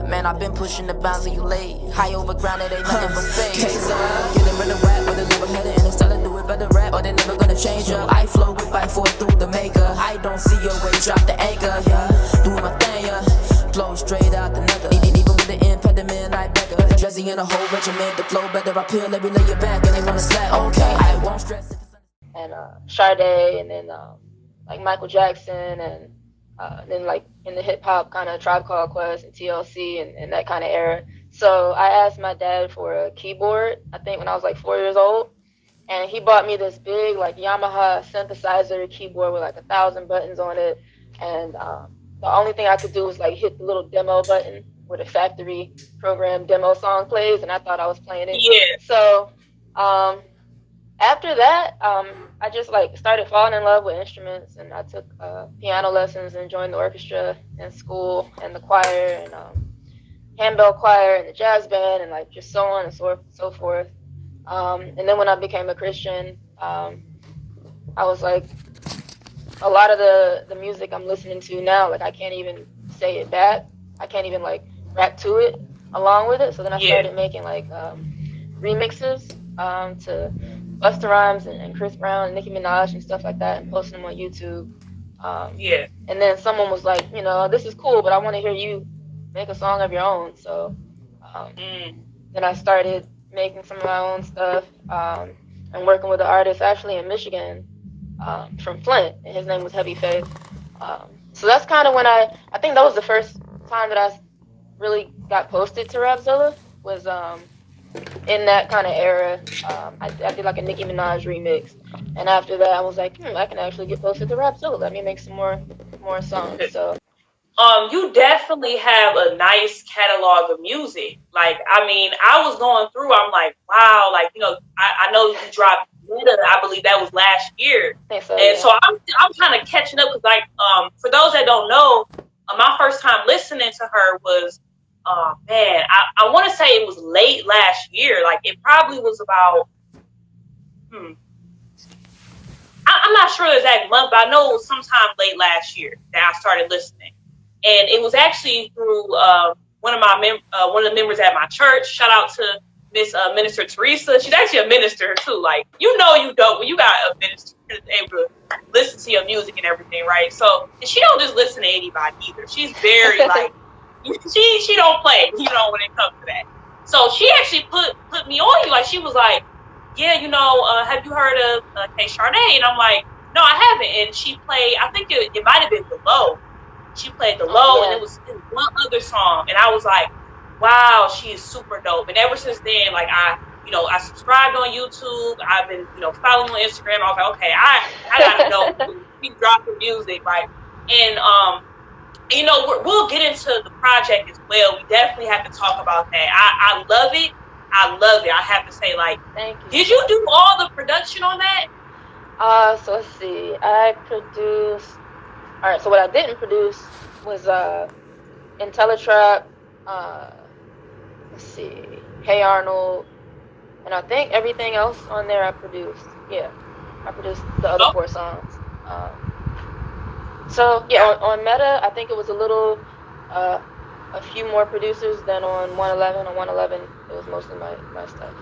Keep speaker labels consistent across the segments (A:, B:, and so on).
A: Man, I've been pushing the bounds of you late. High over ground, it ain't nothing but space. Getting rid of rap with a little header and it's telling do it better rap, or they never gonna change up. I flow with by four through the maker. I don't see your way, drop the anchor, yeah. Doing my thing, yeah. Flow straight out the nether. Even with the impediment, I beg her. Dressing in a whole regiment, the flow better. I peel every layer back and they wanna slap. Okay, I won't stress it.
B: And Sade, and then like Michael Jackson, and then like in the hip hop kind of Tribe Called Quest and TLC and that kind of era. So I asked my dad for a keyboard, I think when I was like 4 years old, and he bought me this big like Yamaha synthesizer keyboard with like 1,000 buttons on it, and the only thing I could do was like hit the little demo button where the factory program demo song plays, and I thought I was playing it.
C: Yeah.
B: So after that, I just like started falling in love with instruments, and I took piano lessons and joined the orchestra in school and the choir and handbell choir and the jazz band and like just so on and so forth. And then when I became a Christian, I was like, a lot of the music I'm listening to now, like I can't even say it back. I can't even like rap to it along with it. So then I started making like remixes to Busta Rhymes and Chris Brown and Nicki Minaj and stuff like that, and posting them on YouTube. And then someone was like, you know, this is cool, but I want to hear you make a song of your own. So then I started making some of my own stuff and working with an artist actually in Michigan from Flint, and his name was Heavy Faith. So that's kind of when I think that was the first time that I really got posted to Rapzilla, was in that kind of era. I did like a Nicki Minaj remix, and after that I was like, I can actually get posted to Rapzilla. Let me make some more songs. So
C: you definitely have a nice catalog of music. Like, I mean, I was going through, I'm like, wow, like, you know, I know you dropped Meta, I believe that was last year. So I'm kind of catching up, because like, for those that don't know, my first time listening to her was, man, I want to say it was late last year. Like, it probably was about, I'm not sure the exact month, but I know it was sometime late last year that I started listening. And it was actually through one of the members at my church. Shout out to Miss Minister Teresa. She's actually a minister too. Like, you know, you don't, when you got a minister that's able to listen to your music and everything, right? So, and she don't just listen to anybody either. She's very like, she don't play, you know, when it comes to that. So she actually put me on you. Like, she was like, yeah, you know, have you heard of Kfire? And I'm like, no, I haven't. And she played, I think it might have been The Low. She played The Low, and it was one other song, and I was like, wow, she is super dope. And ever since then, like, I subscribed on YouTube. I've been, you know, following on Instagram. I was like, okay, I gotta know. Keep dropping music, right? And you know, we'll get into the project as well. We definitely have to talk about that. I love it. I have to say, like,
B: thank you.
C: Did you do all the production on that?
B: So let's see. I produced. All right, so what I didn't produce was Untitled Chapter, let's see, Hey Arnold, and I think everything else on there I produced. Yeah, I produced the other 4 songs. So yeah, on Meta, I think it was a little, a few more producers than on 111. On 111, it was mostly my stuff.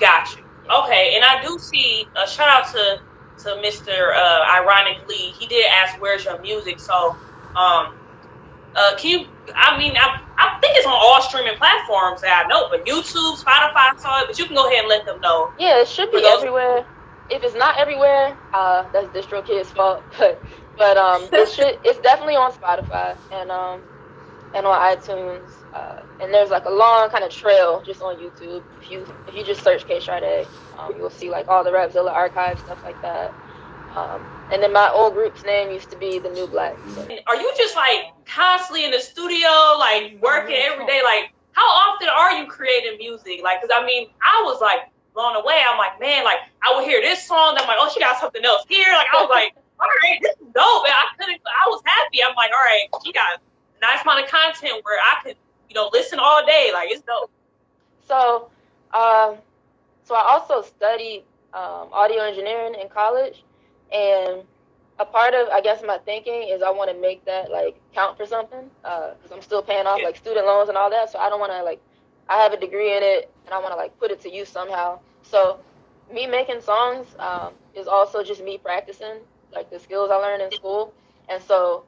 C: Gotcha. Okay, and I do see a shout out to Mr. Ironically, he did ask, where's your music? So, can you, I mean, I think it's on all streaming platforms that I know, but YouTube, Spotify, saw it, but you can go ahead and let them know.
B: Yeah, it should be everywhere. If it's not everywhere, that's DistroKid's fault, but it's definitely on Spotify and on iTunes, and there's like a long kind of trail just on YouTube. If you just search Sade, you'll see like all the Rapzilla archives, stuff like that. And then my old group's name used to be the Knu Black. So.
C: Are you just like constantly in the studio, like working every day? Like, how often are you creating music? Like, cause I mean, I was like blown away. I'm like, man, like I would hear this song, I'm like, oh, she got something else here. Like, I was like, all right, this is dope. And I was happy. I'm like, all right, she got a nice amount of content where I could, you know, listen all day. Like, it's dope.
B: So I also studied audio engineering in college, and a part of, I guess, my thinking is I want to make that like count for something, because I'm still paying off like student loans and all that. So I don't want to like, I have a degree in it and I want to like put it to use somehow. So me making songs is also just me practicing like the skills I learned in school. And so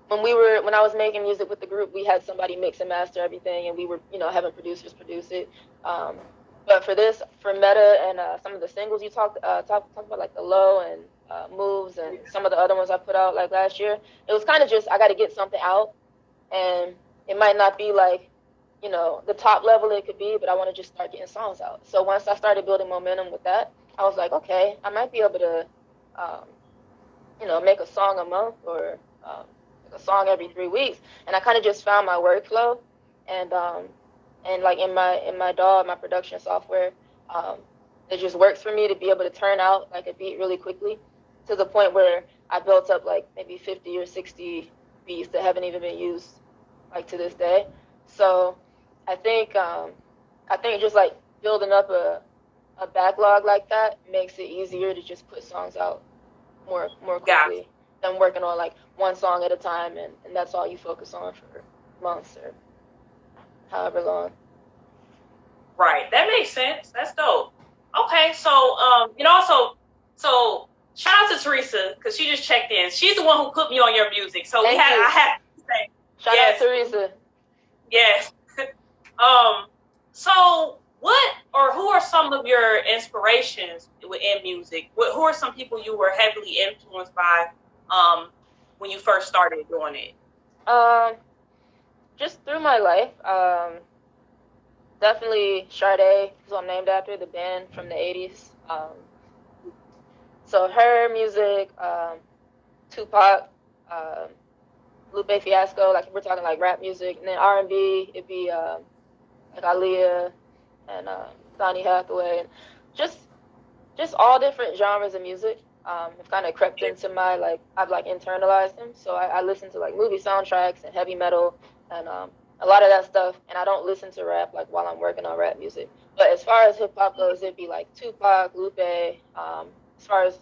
B: when I was making music with the group, we had somebody mix and master everything, and we were, you know, having producers produce it. But for this, for Meta and some of the singles you talked about, like the Low and Moves and some of the other ones I put out like last year, it was kind of just, I got to get something out, and it might not be like, you know, the top level it could be, but I want to just start getting songs out. So once I started building momentum with that, I was like, okay, I might be able to, you know, make a song a month or a song every 3 weeks. And I kind of just found my workflow, and like in my DAW, my production software, it just works for me to be able to turn out like a beat really quickly, to the point where I built up like maybe 50 or 60 beats that haven't even been used like to this day. So I think just like building up a backlog like that makes it easier to just put songs out more quickly than working on like one song at a time, and that's all you focus on for months or however long.
C: Right, that makes sense. That's dope. Okay, so you know, so shout out to Teresa, because she just checked in. She's the one who put me on your music. So I have to say
B: shout out Teresa.
C: Yes. So what or who are some of your inspirations in music? Who are some people you were heavily influenced by when you first started doing it?
B: Just through my life, definitely Sade, who I'm named after, the band from the 80s. So her music, Tupac, Lupe Fiasco, like if we're talking like rap music, and then R&B, it'd be like Aaliyah and Donny Hathaway, and just all different genres of music. Have kind of crept into my, like, I've like internalized them. So I listen to like movie soundtracks and heavy metal and a lot of that stuff, and I don't listen to rap like while I'm working on rap music. But as far as hip hop goes, it'd be like Tupac, Lupe. As far as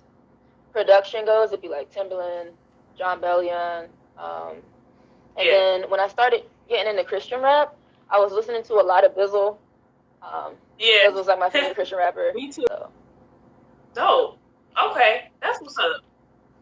B: production goes, it'd be like Timbaland, John Bellion. And then when I started getting into Christian rap, I was listening to a lot of Bizzle. Bizzle's like my favorite Christian rapper.
C: Me too.
B: So.
C: Dope. Okay, that's what's up.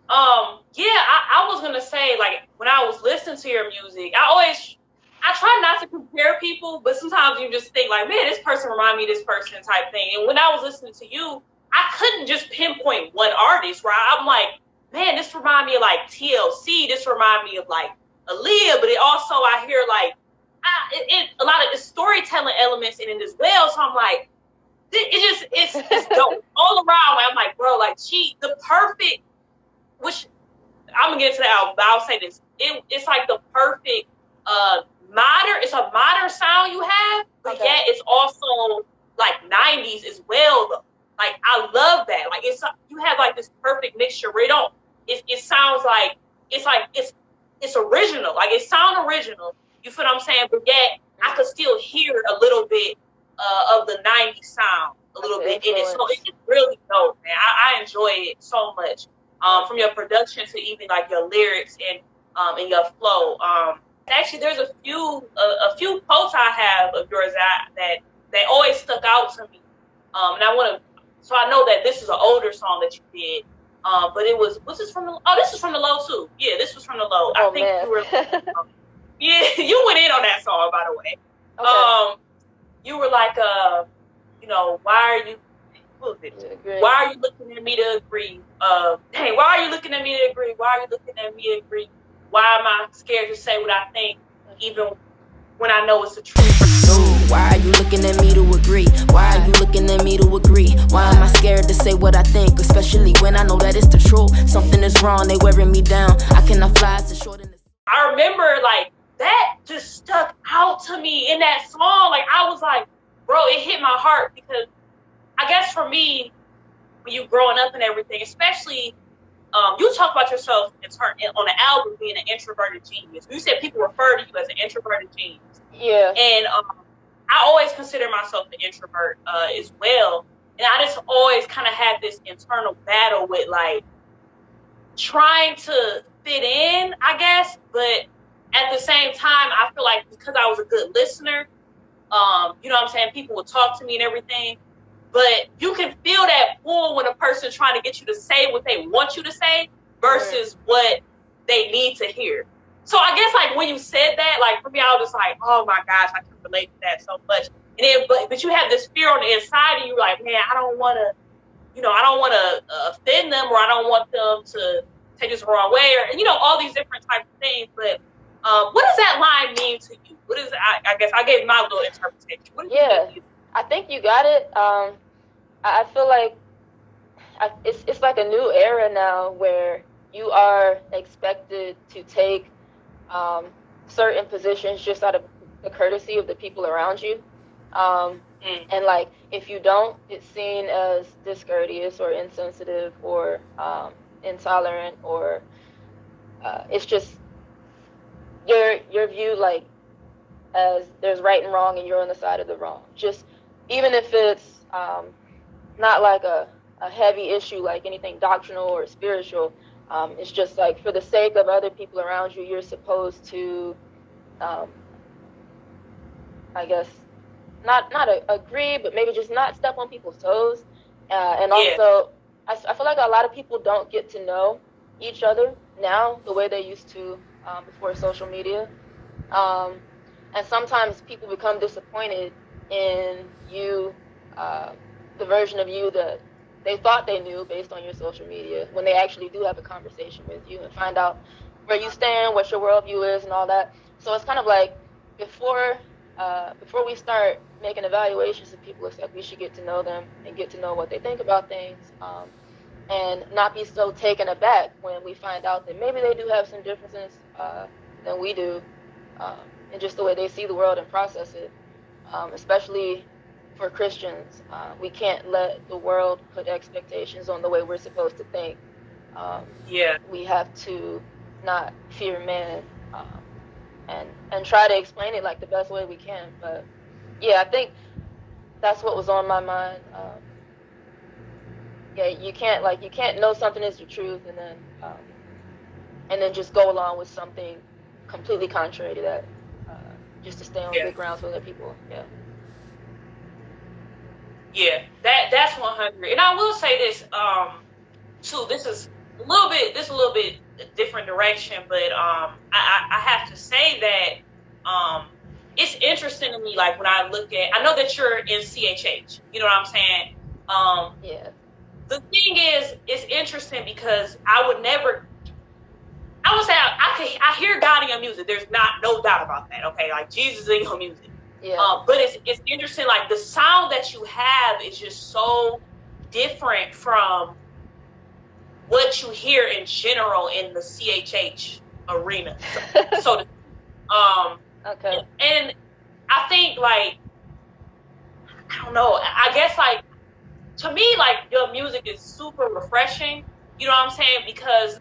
C: I was gonna say, like, when I was listening to your music, I try not to compare people, but sometimes you just think like, man, this person remind me of this person type thing. And when I was listening to you, I couldn't just pinpoint one artist, right? I'm like, man, this remind me of like TLC, this remind me of like Aaliyah, but it also, I hear like, a lot of the storytelling elements in it as well. So I'm like, it's dope all around. I'm like, bro, like the perfect, which I'm gonna get into that album, but I'll say this. It's like the perfect it's a modern sound you have, but yet it's also like 90s as well though. Like I love that. Like you have like this perfect mixture where it sounds like it's original. Like it sounds original. You feel what I'm saying? But yet I could still hear a little bit of the 90s sound a little bit in it. So it's really dope, man. I enjoy it so much. From your production to even like your lyrics and your flow. Actually, there's a few quotes I have of yours that always stuck out to me. And so I know that this is an older song that you did. But was this from this is from the Low too. Yeah, this was from the Low. I think you were yeah, you went in on that song, by the way. Okay. You were like, you know, why are you looking at me to agree? Hey, why are you looking at me to agree? Why are you looking at me to agree? Why am I scared to say what I think, even when I know it's the truth?
A: Why are you looking at me to agree? Why are you looking at me to agree? Why am I scared to say what I think, especially when I know that it's the truth? Something is wrong, they wearing me down. I cannot fly so short in the...
C: I remember, like, that just stuck out to me in that song. Like, I was like, bro, it hit my heart, because I guess for me, when you growing up and everything, especially, you talk about yourself on the album being an introverted genius. You said people refer to you as an introverted genius.
B: Yeah.
C: And I always consider myself an introvert as well. And I just always kind of had this internal battle with like, trying to fit in, I guess, but at the same time, I feel like because I was a good listener, you know what I'm saying, people would talk to me and everything, but you can feel that pull when a person's trying to get you to say what they want you to say versus what they need to hear. So I guess like when you said that, like for me, I was just like, oh my gosh, I can relate to that so much. And then, but you have this fear on the inside, and you're like, man, I don't want to, you know, I don't want to offend them, or I don't want them to take this the wrong way, or, you know, all these different types of things. But what does that line mean to you? What is, I guess I gave my little interpretation. What does it mean to you?
B: I think you got it. I feel like it's like a new era now where you are expected to take certain positions just out of the courtesy of the people around you. And like, if you don't, it's seen as discourteous or insensitive or intolerant, or it's just your view, like, as there's right and wrong and you're on the side of the wrong. Just even if it's not like a heavy issue, like anything doctrinal or spiritual, it's just like for the sake of other people around you, you're supposed to, I guess, not agree, but maybe just not step on people's toes. And also, I feel like a lot of people don't get to know each other now the way they used to before social media. And sometimes people become disappointed in you, the version of you that they thought they knew based on your social media, when they actually do have a conversation with you and find out where you stand, what your worldview is, and all that. So it's kind of like before we start making evaluations of people, it's like we should get to know them and get to know what they think about things, and not be so taken aback when we find out that maybe they do have some differences than we do, and just the way they see the world and process it, especially for Christians. We can't let the world put expectations on the way we're supposed to think. We have to not fear man, and try to explain it like the best way we can. But yeah, I think that's what was on my mind. You can't know something is the truth and then just go along with something completely contrary to that, just to stay on good grounds with other people.
C: That's 100. And I will say this too. This is a little bit different direction, but I have to say that it's interesting to me. Like when I look at, I know that you're in CHH. You know what I'm saying? The thing is, it's interesting because I would say I hear God in your music. There's no doubt about that. Okay, like Jesus in your music. But it's interesting, like the sound that you have is just so different from what you hear in general in the CHH arena. So
B: okay.
C: And I think, like, I don't know, I guess, like, to me, like, your music is super refreshing, you know what I'm saying? Because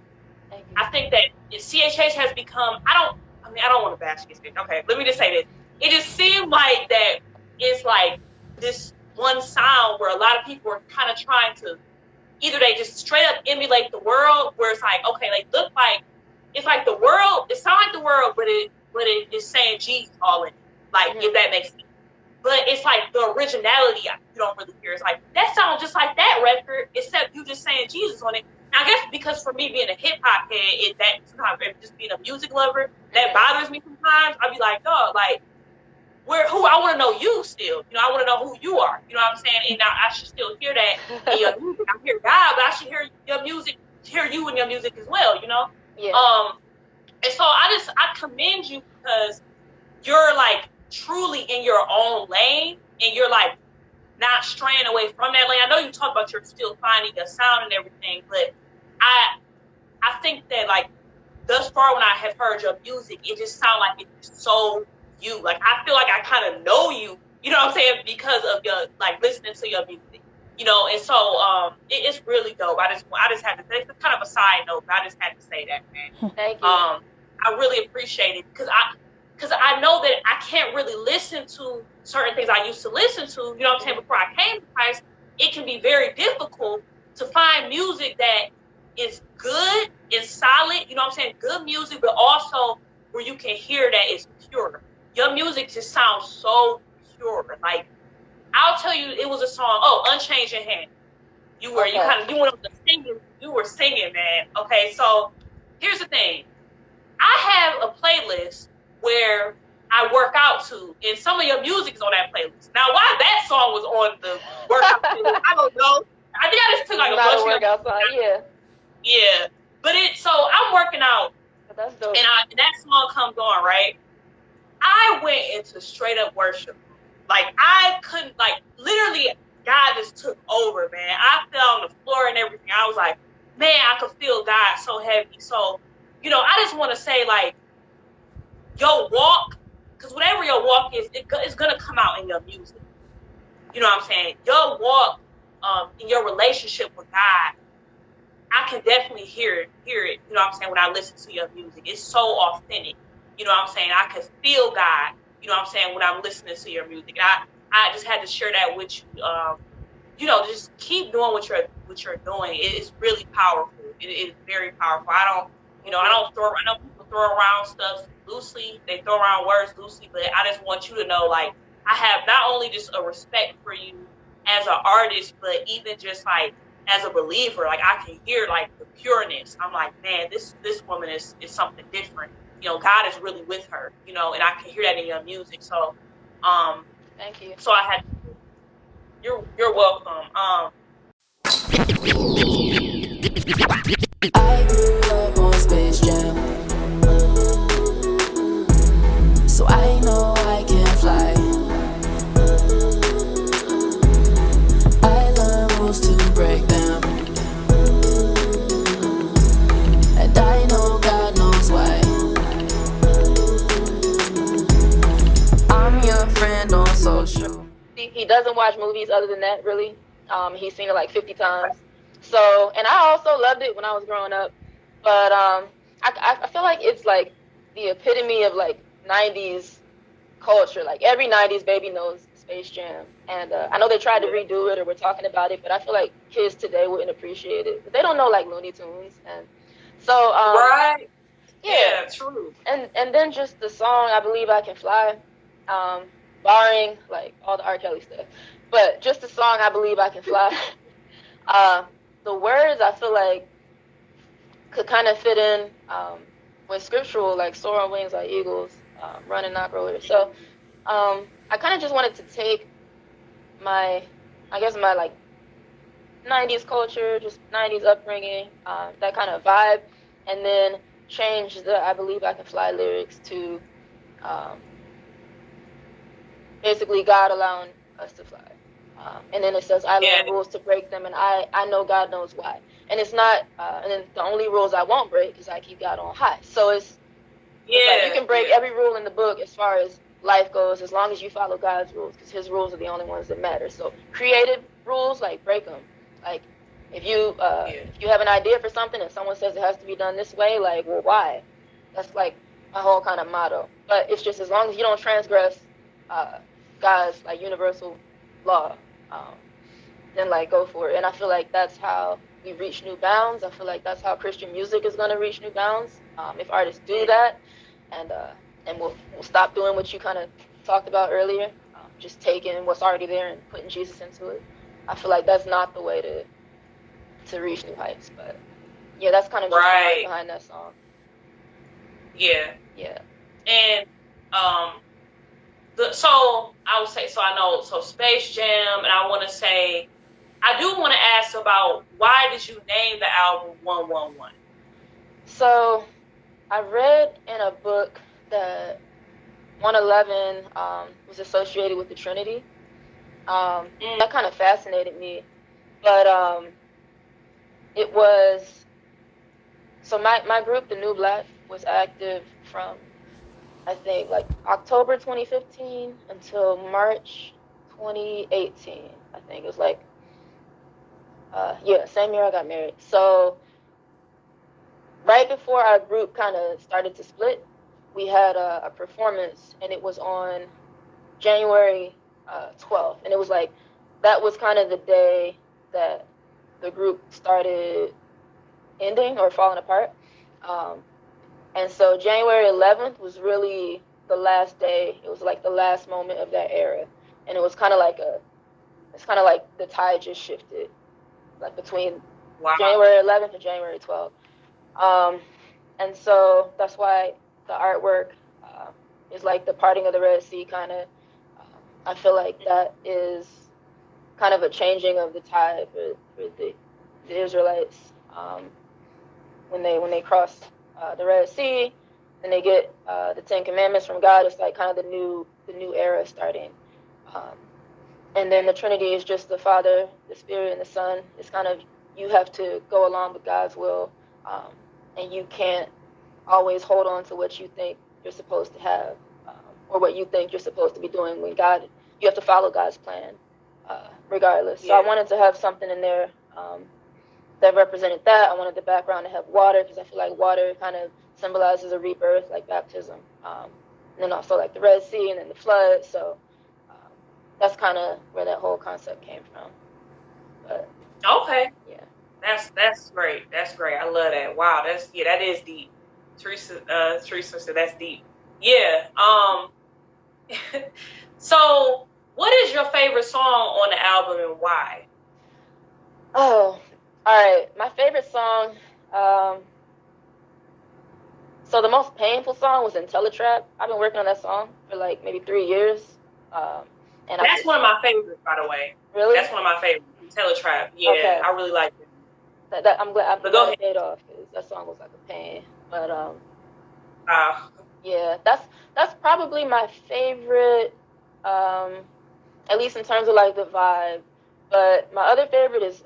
C: I think that CHH has become, I don't want to bash CHH. Okay, let me just say this. It just seemed like that it's like this one sound where a lot of people are kind of trying to, either they just straight up emulate the world, where it's like, okay, they look like, it's like the world, it sounds like the world, but it is saying Jesus all in it. Like, if that makes sense. But it's like the originality, you don't really hear. It's like, that sounds just like that record, except you just saying Jesus on it. Now, I guess because for me being a hip hop head, that sometimes just being a music lover, that bothers me sometimes. I'll be like, oh, like, who I want to know you still. You know, I want to know who you are. You know what I'm saying? And now I should still hear that in your music. I hear God, but I should hear your music, hear you in your music as well, you know? And so I commend you because you're like truly in your own lane and you're like not straying away from that lane. I know you talk about you're still finding a sound and everything, but I think that like thus far when I have heard your music, it just sounds like it's so you. Like I feel like I kind of know you, you know what I'm saying, because of your like listening to your music, you know. And so it's really dope. I just had to say, it's kind of a side note, but I just had to say that, man.
B: Thank you.
C: I really appreciate it because I know that I can't really listen to certain things I used to listen to, you know what I'm saying, before I came to Christ. It can be very difficult to find music that is good and solid, you know what I'm saying? Good music, but also where you can hear that it's pure. Your music just sounds so pure. Like, I'll tell you, it was a song, Unchanging Hand. You went up to singing, you were singing, man. Okay, so here's the thing. I have a playlist where I work out to, and some of your music is on that playlist. Now, why that song was on the workout playlist, I don't know. I think I just took like a bunch of
B: workout song, yeah.
C: Yeah, but so I'm working out,
B: but that's dope.
C: And that song comes on, right? I went into straight up worship. Like, I couldn't, like, literally, God just took over, man. I fell on the floor and everything. I was like, man, I could feel God so heavy. So, you know, I just want to say, like, your walk, because whatever your walk is, it's going to come out in your music. You know what I'm saying? Your walk in your relationship with God, I can definitely hear it, you know what I'm saying, when I listen to your music. It's so authentic. You know what I'm saying? I can feel God, you know what I'm saying, when I'm listening to your music. And I just had to share that with you. You know, just keep doing what you're doing. It's really powerful. It is very powerful. I know people throw around stuff loosely. They throw around words loosely, but I just want you to know, like, I have not only just a respect for you as an artist, but even just like as a believer, like I can hear like the pureness. I'm like, man, this woman is something different. You know, God is really with her, you know, and I can hear that in your music. So,
B: thank you.
C: So you're welcome.
A: I grew up on Space Jam, so I know I can fly. I learned rules to break them, and I know God knows why. I'm your friend on social.
B: He doesn't watch movies other than that, really. He's seen it like 50 times. So, and I also loved it when I was growing up. But I feel like it's like the epitome of like 90s culture. Like every 90s baby knows Space Jam. And I know they tried to redo it or we're talking about it, but I feel like kids today wouldn't appreciate it. But they don't know like Looney Tunes. And so,
C: right.
B: Yeah,
C: true.
B: And then just the song, I Believe I Can Fly, barring like all the R. Kelly stuff. But just the song, I Believe I Can Fly. The words I feel like could kind of fit in with scriptural, like soar on wings like eagles, run and not grow weary. So I kind of just wanted to take my like 90s culture, just 90s upbringing, that kind of vibe, and then change the I Believe I Can Fly lyrics to basically God allowing us to fly. And then it says, I learn rules to break them, and I know God knows why. And it's not, and then the only rules I won't break is I keep God on high. So it's like you can break every rule in the book as far as life goes, as long as you follow God's rules, because his rules are the only ones that matter. So creative rules, like, break them. Like, if you have an idea for something and someone says it has to be done this way, like, well, why? That's like my whole kind of motto. But it's just as long as you don't transgress God's like universal law, then like go for it. And I feel like that's how we reach new bounds. I feel like that's how Christian music is going to reach new bounds. If artists do that, and we'll stop doing what you kind of talked about earlier, just taking what's already there and putting Jesus into it. I feel like that's not the way to reach new heights. But yeah, that's kind of just the heart behind that song.
C: Yeah.
B: Yeah.
C: And so I would say, so I know, so Space Jam, and I want to say, I do want to ask about why did you name the album 111? So
B: I read in a book that 111 was associated with the Trinity. That kind of fascinated me. But it was, so my group, the Knu Black, was active from, I think, like October 2015 until March 2018. I think it was like, same year I got married. So right before our group kind of started to split, we had a performance, and it was on January 12th. And it was like, that was kind of the day that the group started ending or falling apart. And so January 11th was really the last day. It was like the last moment of that era, and it was kind of like the tide just shifted, like between January 11th and January 12th. And so that's why the artwork is like the parting of the Red Sea kind of. I feel like that is kind of a changing of the tide for the Israelites when they cross the Red Sea and they get the Ten Commandments from God. It's like kind of the new era starting. And then the Trinity is just the Father, the Spirit, and the Son. It's kind of, you have to go along with God's will, and you can't always hold on to what you think you're supposed to have, or what you think you're supposed to be doing when God, you have to follow God's plan, regardless. So I wanted to have something in there that represented that. I wanted the background to have water, because I feel like water kind of symbolizes a rebirth, like baptism. And then also like the Red Sea and then the flood. So that's kind of where that whole concept came from. But
C: okay,
B: yeah,
C: that's great. That's great. I love that. Wow, that is deep. Teresa said that's deep. Yeah. So, what is your favorite song on the album and why?
B: Oh, all right. My favorite song. So the most painful song was Untitled Chapter. I've been working on that song for like maybe 3 years. And
C: that's one of my favorites, by the way.
B: Really?
C: That's one of my favorites. Untitled Chapter. Yeah, okay. I really like it.
B: I'm glad it paid off, because that song was like a pain. But yeah, that's probably my favorite, at least in terms of like the vibe. But my other favorite is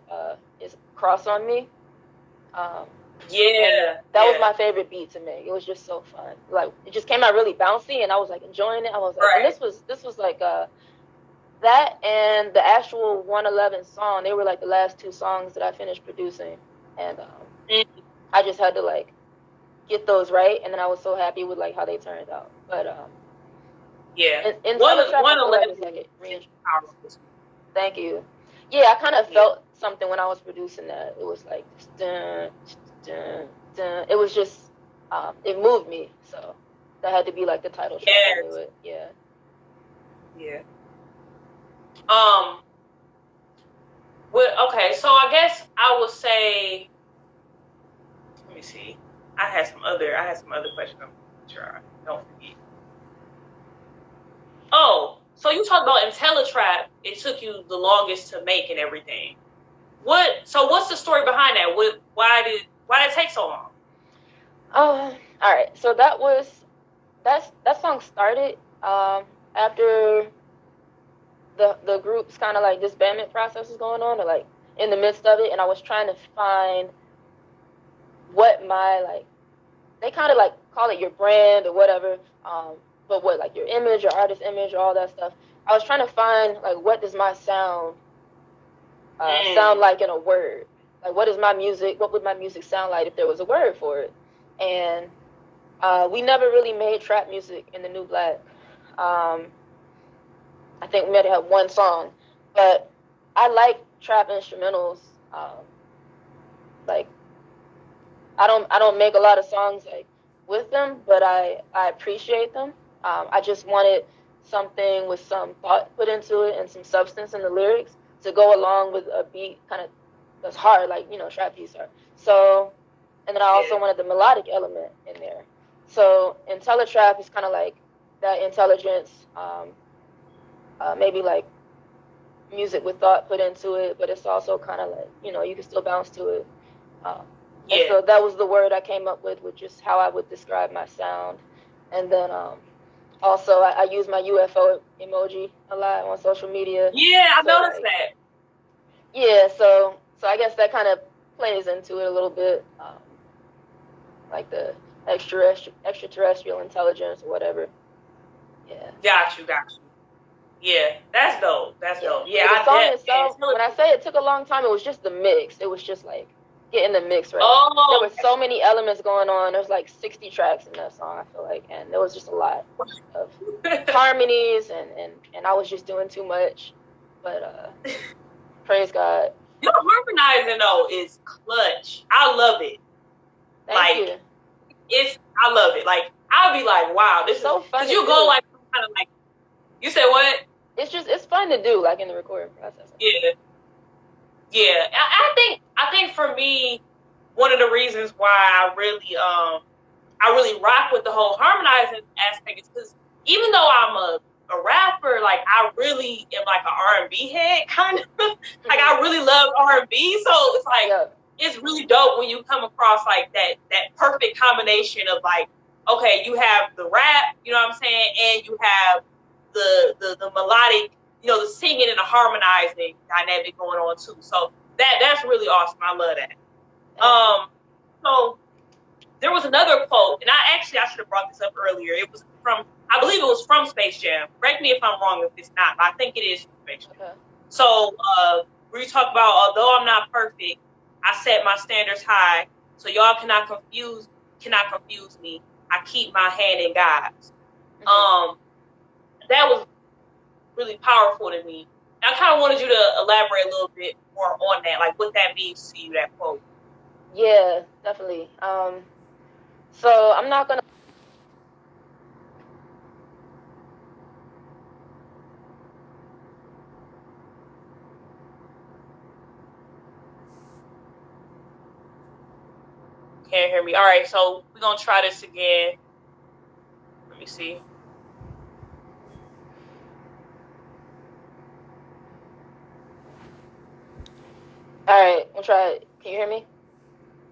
B: Cross on Me. That was my favorite beat to make. It was just so fun. Like, it just came out really bouncy, and I was like enjoying it. I was like, right. And this was like that and the actual 111 song. They were like the last 2 songs that I finished producing, and I just had to like get those right, and then I was so happy with like how they turned out. But in 111 like thank you. Yeah, I kind of felt something when I was producing that. It was like dun, dun, dun. It was just it moved me, so that had to be like the title track.
C: Yeah. Well, okay, so I guess I would say, let me see. I had some other questions. I'm sure I don't forget. Oh, so you talked about IntelliTrap. It took you the longest to make and everything. What's the story behind that? Why did it take so long?
B: All right. So that song started after the group's kind of like disbandment process was going on, or like in the midst of it, and I was trying to find what my, like, they kind of like call it your brand or whatever, but what, like your image, your artist image, all that stuff. I was trying to find like, what does my sound sound like in a word? Like, what would my music sound like if there was a word for it? And we never really made trap music in the Knu Black. I think we might have had 1 song, but I like trap instrumentals. Like, I don't make a lot of songs like with them, but I appreciate them. I just wanted something with some thought put into it and some substance in the lyrics to go along with a beat kind of that's hard, like, you know, trap beats are. So, and then I also wanted the melodic element in there. So IntelliTrap is kind of like that intelligence, maybe like music with thought put into it, but it's also kind of like, you know, you can still bounce to it. So that was the word I came up with just how I would describe my sound. And then also I use my UFO emoji a lot on social media.
C: Yeah, I noticed that.
B: Yeah, so I guess that kind of plays into it a little bit, like the extraterrestrial intelligence or whatever. Yeah.
C: Got you. Yeah, that's dope. Yeah,
B: the song itself, when I say it took a long time, it was just the mix. It was just like getting the mix right.
C: Oh,
B: there were so many elements going on. There's like 60 tracks in that song, I feel like, and there was just a lot of harmonies, and I was just doing too much. But praise God.
C: Your harmonizing though is clutch. I love it.
B: Thank you.
C: I love it. Like I'll be like, wow, this
B: so
C: is
B: fun.
C: Because you go like kind of like. You said what?
B: It's fun to do, like in the recording process.
C: Yeah. I think for me, one of the reasons why I really rock with the whole harmonizing aspect is because even though I'm a rapper, like I really am like an R&B head kind of. Like I really love R&B, so it's like it's really dope when you come across like that perfect combination of like, okay, you have the rap, you know what I'm saying, and you have the melodic, you know, the singing and the harmonizing dynamic going on too. So that's really awesome. I love that. So there was another quote, and I should have brought this up earlier. It was I believe it was from Space Jam. Correct me if I'm wrong if it's not, but I think it is from Space Jam. Okay. So we talk about, although I'm not perfect, I set my standards high, so y'all cannot confuse me. I keep my hand in God's. Mm-hmm. That was really powerful to me. I kind of wanted you to elaborate a little bit more on that, like what that means to you, that quote.
B: Yeah, definitely. So I'm not gonna.
C: Can't hear me. All right, so we're gonna try this again. Let me see.
B: All right, we'll try it. Can you hear me?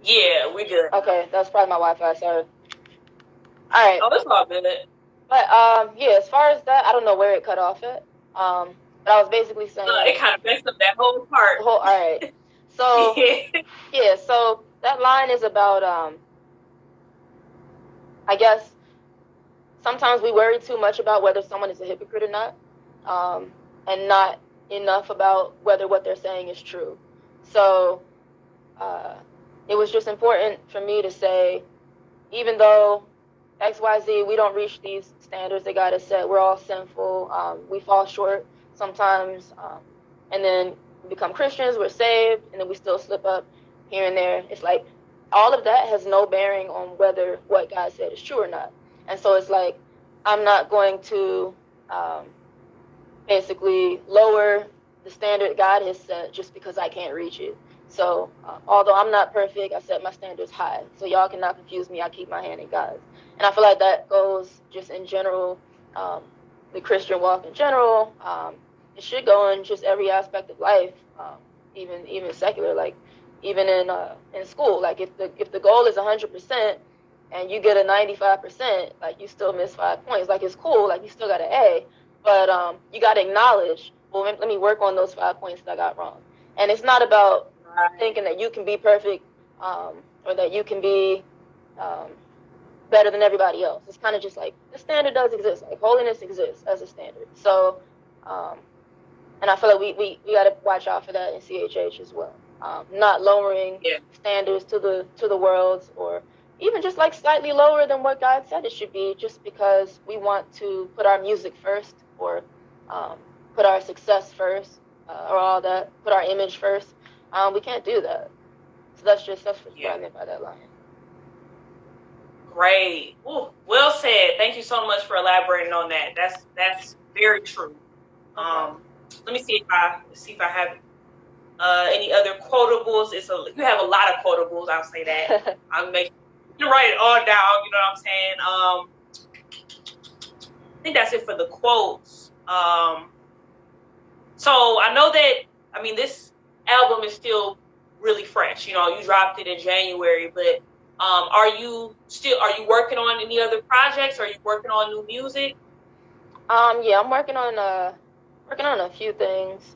C: Yeah, we good.
B: Okay, that's probably my Wi-Fi. Sorry. All right.
C: Oh, it's all good.
B: But yeah, as far as that, I don't know where it cut off at. But I was basically saying
C: it kind of messed up that whole part.
B: All right. So yeah, so that line is about I guess sometimes we worry too much about whether someone is a hypocrite or not, and not enough about whether what they're saying is true. So it was just important for me to say, even though XYZ, we don't reach these standards that God has set, we're all sinful, we fall short sometimes, and then we become Christians, we're saved, and then we still slip up here and there. It's like all of that has no bearing on whether what God said is true or not. And so it's like I'm not going to basically lower the standard God has set just because I can't reach it. So although I'm not perfect, I set my standards high. So y'all cannot confuse me. I keep my hand in God's. And I feel like that goes just in general, the Christian walk in general. It should go in just every aspect of life, even secular, like even in school. Like if the goal is 100% and you get a 95%, like you still miss 5 points. Like it's cool, like you still got an A, but you got to acknowledge, well, let me work on those 5 points that I got wrong. And it's not about thinking that you can be perfect or that you can be better than everybody else. It's kind of just like the standard does exist. Like holiness exists as a standard. So, and I feel like we got to watch out for that in CHH as well. Not lowering standards to the world's, or even just like slightly lower than what God said it should be, just because we want to put our music first, or put our success first, or all that, put our image first. We can't do that. So that's what I meant by that line.
C: Great. Ooh, well said. Thank you so much for elaborating on that. That's very true. Let me see if I have any other quotables. You have a lot of quotables. I'll say that. I'll make you write it all down. You know what I'm saying? I think that's it for the quotes. So I know that this album is still really fresh. You know, you dropped it in January, but are you working on any other projects? Are you working on new music?
B: Yeah, I'm working on a few things.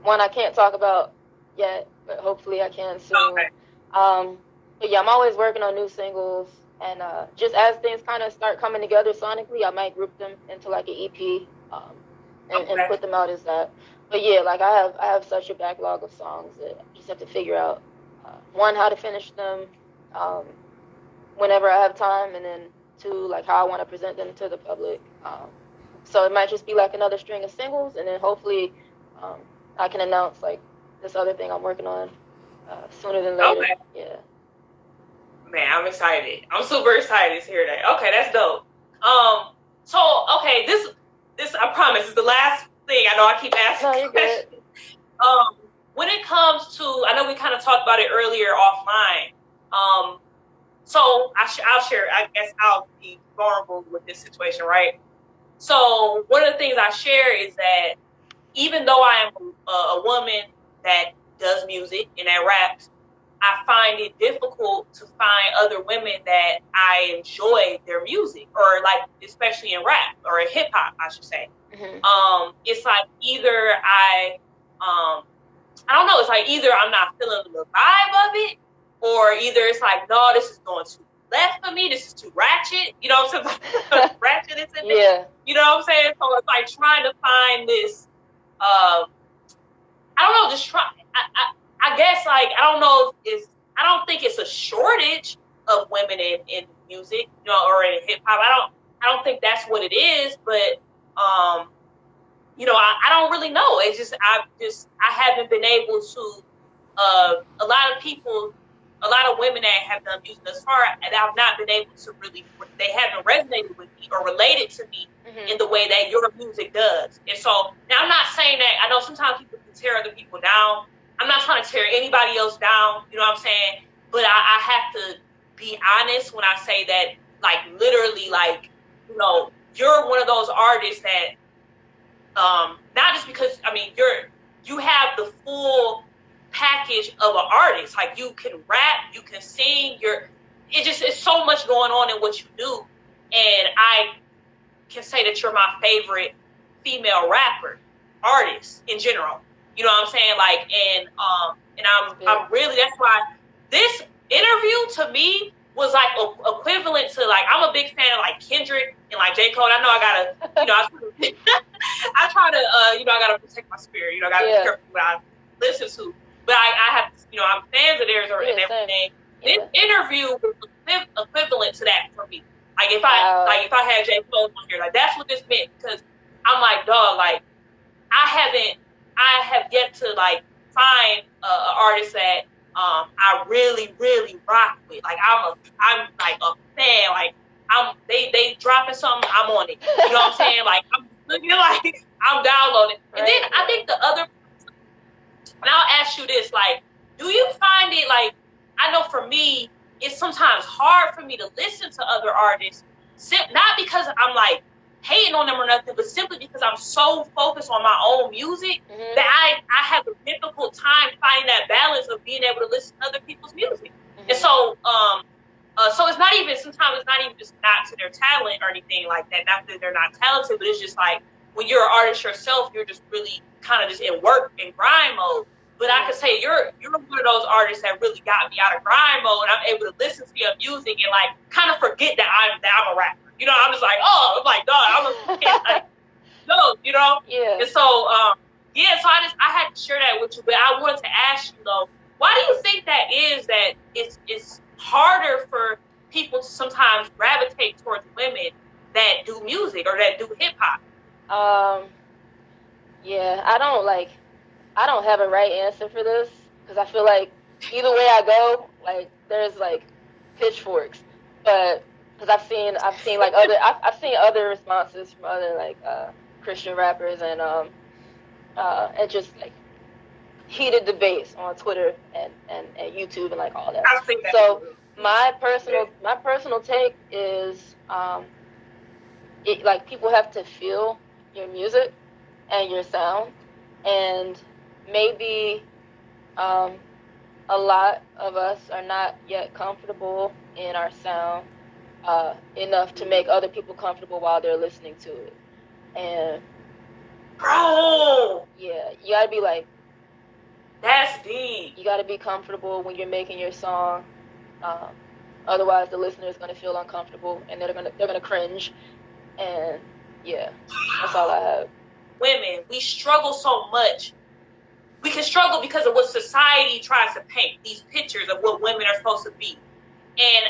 B: One I can't talk about yet, but hopefully I can soon.
C: Okay.
B: But yeah, I'm always working on new singles, and just as things kind of start coming together sonically, I might group them into like an EP, and put them out as that. But yeah, like I have such a backlog of songs that I just have to figure out, one, how to finish them, whenever I have time, and then two, like how I want to present them to the public. So it might just be like another string of singles, and then hopefully I can announce like this other thing I'm working on sooner than later.
C: Okay.
B: Yeah.
C: Man, I'm excited. I'm super excited to hear that. Okay, that's dope. So okay, this I promise is the last thing. I know I keep asking
B: No, you're
C: questions.
B: good.
C: When it comes to, I know we kind of talked about it earlier offline. So I'll share. I guess I'll be vulnerable with this situation, right? So one of the things I share is that even though I am a woman that does music and that raps, I find it difficult to find other women that I enjoy their music, or like, especially in rap or in hip hop, I should say.
B: Mm-hmm.
C: It's like either I don't know, it's like either I'm not feeling the vibe of it, or either it's like, no, this is going too left for me, this is too ratchet, you know what I'm saying? Ratchet is in there.
B: Yeah.
C: You know what I'm saying? So it's like trying to find this, I don't know, just try. I guess, like, I don't know if I don't think it's a shortage of women in music, you know, or in hip hop. I don't think that's what it is, but you know, I don't really know. It's just I haven't been able to. A lot of women that have done music thus far, and I've not been able to really. They haven't resonated with me or related to me in the way that your music does. And so now I'm not saying that. I know sometimes people can tear other people down. I'm not trying to tear anybody else down. You know what I'm saying? But I have to be honest when I say that, like, literally, like, you know, you're one of those artists that, not just because, I mean, you have the full package of an artist. Like, you can rap, you can sing, it's so much going on in what you do. And I can say that you're my favorite female rapper, artist in general. You know what I'm saying? Like, and I'm really, that's why this interview to me was like equivalent to, like, I'm a big fan of like Kendrick and like J. Cole. I know I gotta, you know, I try to, you know, I gotta protect my spirit. You know, I gotta be careful what I listen to. But I have, you know, I'm fans of theirs and everything. This interview was equivalent to that for me. Like, if I had J. Cole on here, like, that's what this meant, because I'm like, dog, like, I have yet to, like, find an artist that I really, really rock with. Like, I'm like a fan. Like, they dropping something, I'm on it. You know what I'm saying? Like, I'm looking, like, I'm downloading. And then I think the other, and I'll ask you this, like, do you find it, like, I know for me, it's sometimes hard for me to listen to other artists, not because I'm, like, hating on them or nothing, but simply because I'm so focused on my own music that I have a difficult time finding that balance of being able to listen to other people's music. And so, so it's not even, sometimes it's not even just not to their talent or anything like that, not that they're not talented, but it's just like, when you're an artist yourself, you're just really kind of just in work and grind mode. But I could say you're one of those artists that really got me out of grind mode, and I'm able to listen to your music and, like, kind of forget that I'm a rapper. You know, I'm just like, oh, I'm like, dog, I'm like, no, you know?
B: Yeah.
C: And so, so I had to share that with you, but I wanted to ask you, though, why do you think that is, that it's harder for people to sometimes gravitate towards women that do music or that do hip hop?
B: Yeah, I don't have a right answer for this, because I feel like either way I go, like, there's, like, pitchforks, but because I've seen like I've seen other responses from other, like, Christian rappers and just, like, heated debates on Twitter and YouTube and, like, all that.
C: I think that.
B: So my personal take is, like, people have to feel your music and your sound, and maybe a lot of us are not yet comfortable in our sound enough to make other people comfortable while they're listening to it. And
C: bro,
B: yeah, you gotta be like,
C: that's deep.
B: You gotta be comfortable when you're making your song. Otherwise, the listener is gonna feel uncomfortable and they're gonna cringe. And yeah, that's all I have.
C: Women, we struggle so much. We can struggle because of what society tries to paint, these pictures of what women are supposed to be. And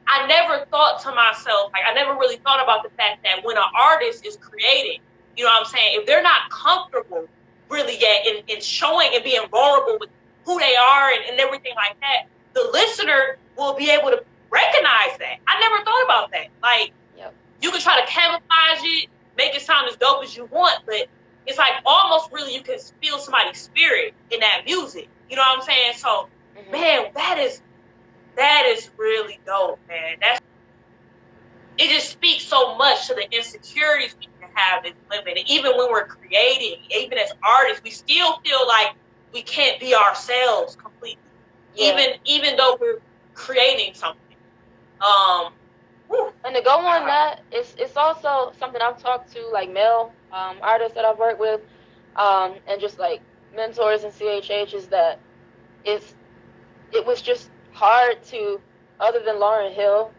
C: I never thought to myself, like, I never really thought about the fact that when an artist is creating, you know what I'm saying, if they're not comfortable really yet in showing and being vulnerable with who they are and everything like that, the listener will be able to recognize that. I never thought about that. Like, you can try to camouflage it, make it sound as dope as you want, but it's like almost really you can feel somebody's spirit in that music. You know what I'm saying? So, man, that is really dope, man. It just speaks so much to the insecurities we can have as women. And even when we're creating, even as artists, we still feel like we can't be ourselves completely. Yeah. Even though we're creating something.
B: And to go on that, it's also something I've talked to like male artists that I've worked with, and just like mentors in CHH, is that it was just hard to, other than Lauryn Hill,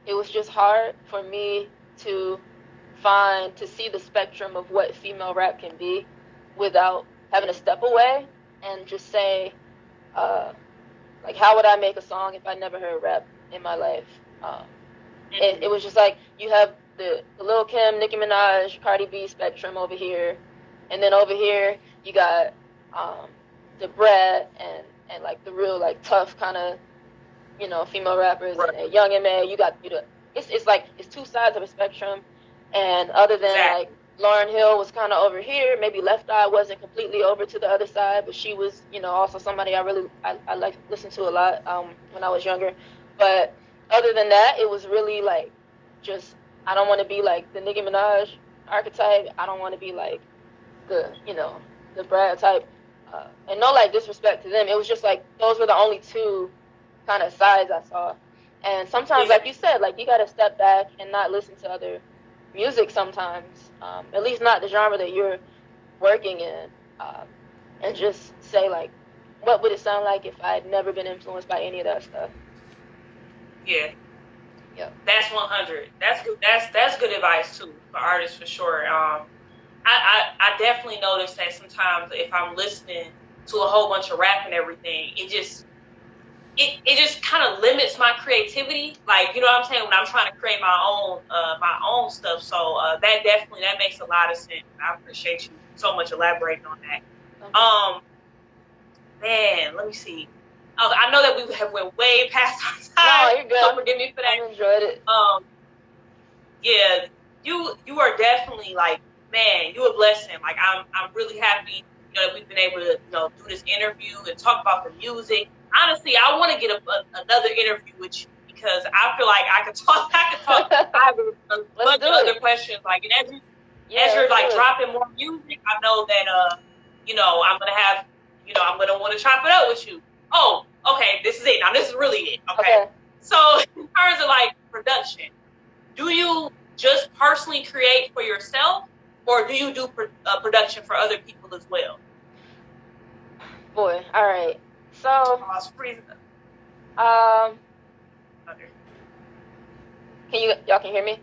B: it was just hard for me to see the spectrum of what female rap can be without having to step away and just say, like, how would I make a song if I never heard rap in my life? It was just like, you have the Lil' Kim, Nicki Minaj, Cardi B spectrum over here, and then over here you got the Brad and like the real like tough kind of, you know, female rappers, right. And Young M.A. You got it's like it's two sides of a spectrum, and other than like Lauryn Hill was kind of over here, maybe Left Eye wasn't completely over to the other side, but she was, you know, also somebody I like listened to a lot when I was younger. But other than that, it was really like, just, I don't want to be like the Nicki Minaj archetype. I don't want to be like the Brad type. And no like disrespect to them. It was just like, those were the only two kind of sides I saw. And sometimes, like you said, like, you got to step back and not listen to other music sometimes, at least not the genre that you're working in, and just say, like, what would it sound like if I had never been influenced by any of that stuff?
C: Yeah. That's 100. That's good advice too for artists, for sure. I definitely notice that sometimes if I'm listening to a whole bunch of rap and everything, it just kind of limits my creativity. Like, you know what I'm saying, when I'm trying to create my own stuff. So that makes a lot of sense. I appreciate you so much elaborating on that. Okay. Man, let me see. I know that we have went way past our time.
B: No, you're good.
C: So forgive me for that.
B: I enjoyed it.
C: Yeah, you are definitely, like, man, you a blessing. Like, I'm really happy, you know, that we've been able to, you know, do this interview and talk about the music. Honestly, I want to get another interview with you, because I feel like I could talk. I have a bunch of other questions. Like, and as you're like dropping more music, I know that you know, I'm gonna want to chop it up with you. Oh, okay, this is it. Now this is really it. Okay. So in terms of like production, do you just personally create for yourself, or do you do production for other people as well?
B: Boy, all right. So, y'all can hear me?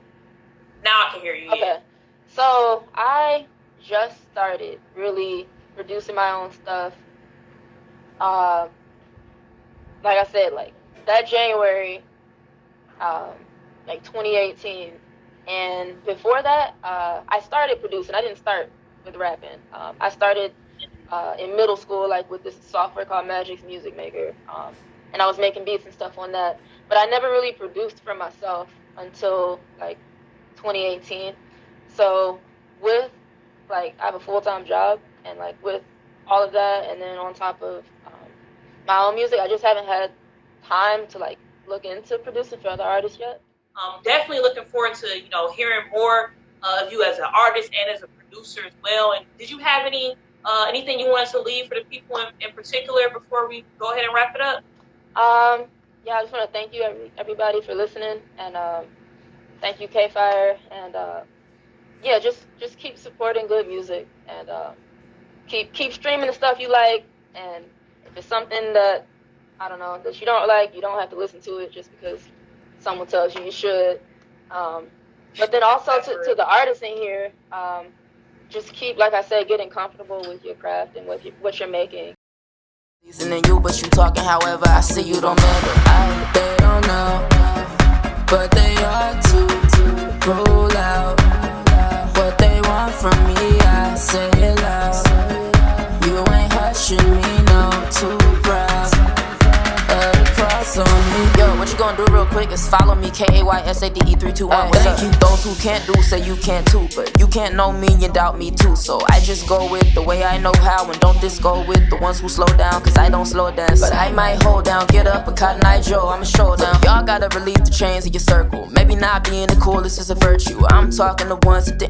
C: Now I can hear you.
B: Okay.
C: Yeah.
B: So I just started really producing my own stuff. Like I said, like that January, like 2018, and before that, I started producing. I didn't start with rapping. I started in middle school, like with this software called Magic's Music Maker, and I was making beats and stuff on that. But I never really produced for myself until like 2018. So with like, I have a full-time job, and like with all of that, and then on top of my own music, I just haven't had time to like look into producing for other artists yet.
C: Definitely looking forward to, you know, hearing more of you as an artist and as a producer as well. And did you have anything you wanted to leave for the people in particular before we go ahead and wrap it up?
B: Yeah, I just want to thank you everybody for listening, and thank you Kfire, and yeah, just keep supporting good music, and keep streaming the stuff you like, and if it's something that, I don't know, that you don't like, you don't have to listen to it just because someone tells you should. But then also to the artists in here, just keep, like I said, getting comfortable with your craft and what you're making.
A: Listening you, but you talking however I see you don't matter. They don't know, but they ought to roll out what they want from me. I say it loud. quick, just follow me, KAYSADE321. What's up? Those who can't do say you can't too, but you can't know me and doubt me too. So I just go with the way I know how, and don't just go with the ones who slow down, cause I don't slow down. But I might hold down, get up, a Cotton Eye Joe, I'ma show down. Y'all gotta relieve the chains of your circle. Maybe not being the coolest is a virtue. I'm talking the ones that didn't